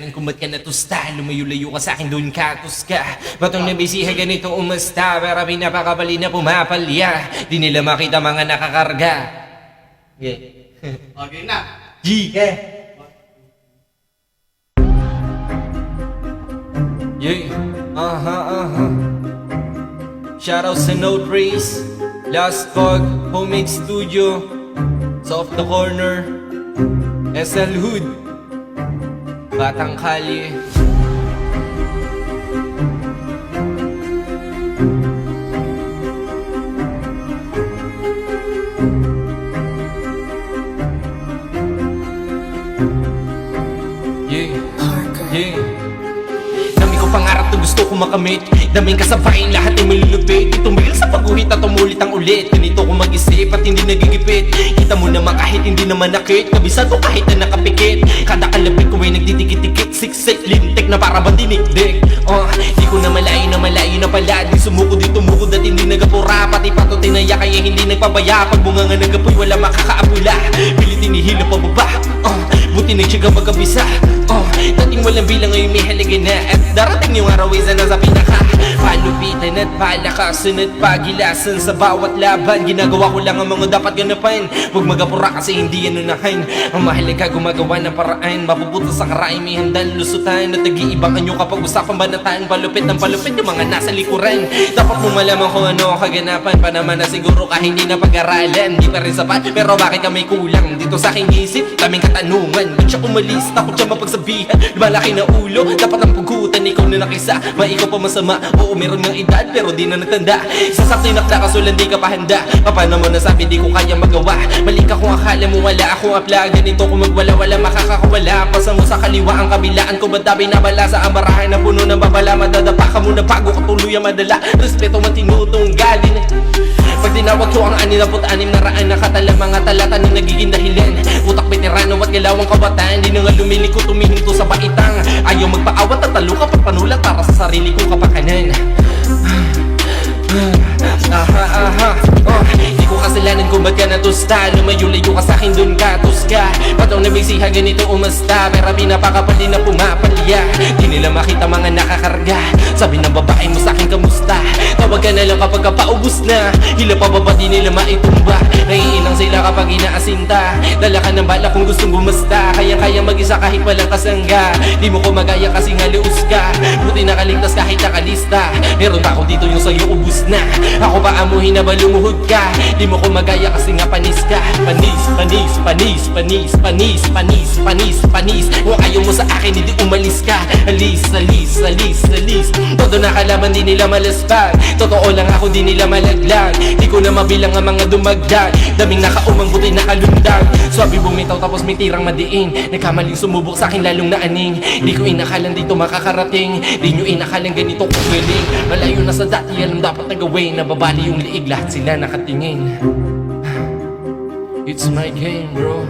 kasalanan kung ba't ka natusta. Lumayo-layo ka sa'kin, dun ka, tuska. Batong nabisiha ganito umasta, para pinapakabali na pumapalya. Di nila makita mga nakakarga. Okay na. G. Shoutouts sa No Trace, Last Cog, Homemade Studio, Soft the Corner, SL Hood, Batang Kalye. Dami ko pangarap na gusto ko makamit. Daming kasabayin, lahat ay malulupit. Tumigil sa pagguhit at umulit ang ulit. Ganito ko mag-isip at hindi nagigipit. Kita mo naman kahit hindi naman nakit. Kabisado kahit na nakapikit. Kada kalabit ko ay nagdidikit-dikit. Siksik, lintik na para ba dinikdik. Di ko na malayo na pala. Di sumuko, di tumukod at hindi nagapura. Pati pato tinaya kaya hindi nagpabaya. Pag bunga nga nagapoy wala makakaapula. Pilit inihila pa baba. Buti nagsiyaga magkabisa. Dating walang bilang ngayon may halaga na. At darating yung araw isa na sa pinaka. Palupitan at palakasan at pagilasan sa bawat laban. Ginagawa ko lang ang mga dapat ganapan. Huwag magapura kasi hindi yan unahan. Ang mahalaga gumagawa ng paraan. Mapupunta sa karain may handang lusutan. At nag-iibang anyo kapag usapang banataan. Palupit ng palupit yung mga nasa likuran. Dapat mo malaman kung ano kaganapan. Pa naman na siguro kahit hindi na pag-aralan. Di pa rin sapat pero bakit ka may kulang? Dito sa aking isip daming katanungan. Ba't siya umalis? Takot siya mapagsabihan. Lumalaki na ulo, dapat ang pugutan. Ikaw na nakisa, ikaw pa masama. Oo, meron ng edad, pero di na nagtanda. Sasakti nakla kasulan, di ka pa handa. Paano mo nasabi, di ko kaya magawa. Mali ka kung akala mo wala akong apla. Ganito kung magwala-wala, makakakawala. Pasa mo sa kaliwa ang kabilaan. Kung ba't tabi nabala sa amarahan na puno ng babala. Madadapa ka muna bago ka tuluyan madala. Respeto man tinutunggalin. Pag tinawag ko ang 66 na raan, nakatala mga talata na nagiging dahilan. Utak veterano at galawang kabataan. Di na nga lumiliko, tumihinto sa baitang. Ayaw magpaawat at talo ka panulat para sa sarili kong kapakanan. Di ko kasalanan kung ba't ka natusta. Lumayo-layo ka sa'kin, dun ka, tuska. Patong nabisiha ganito umasta, pero pinapakapali na pumapalya. Di nila makita mga nakakarga. Sabi ng babae mo sa'kin kamusta. Tawag ka na lang kapag kapaubos na. Hila pa ba di nila maitumba. Naiilang sila kapag inaasinta. Dala ka ng bala kung gustong gumasta. Kayang-kaya mag-isa kahit walang kasangga. Di mo ko magaya kasi nga lius ka. Buti nakaligtas kahit nakalista. Meron pa ako dito yung sa'yo ubus na. Ako pa amuhin na ba lumuhod ka. Di mo ko magaya kasi nga panis ka. Panis, panis, panis, panis, panis, panis, panis, panis. Kung ayaw mo sa akin hindi umalis ka. Alis, alis, alis, alis. Todo nakalaman di nila malaspag. Totoo lang ako di nila malaglag. Di ko na mabilang ang mga dumagdag. Daming nakaumang buti nakalundag. Swabe bumitaw tapos may tirang madiin. Nagkamaling sumubok sa akin lalong naaning. Di ko inakalang dito makakarating. Di nyo inakalang ganito kung galing. Malayo na sa dati alam dapat na gawin. Nababali yung liig lahat sila nakatingin. It's my game bro.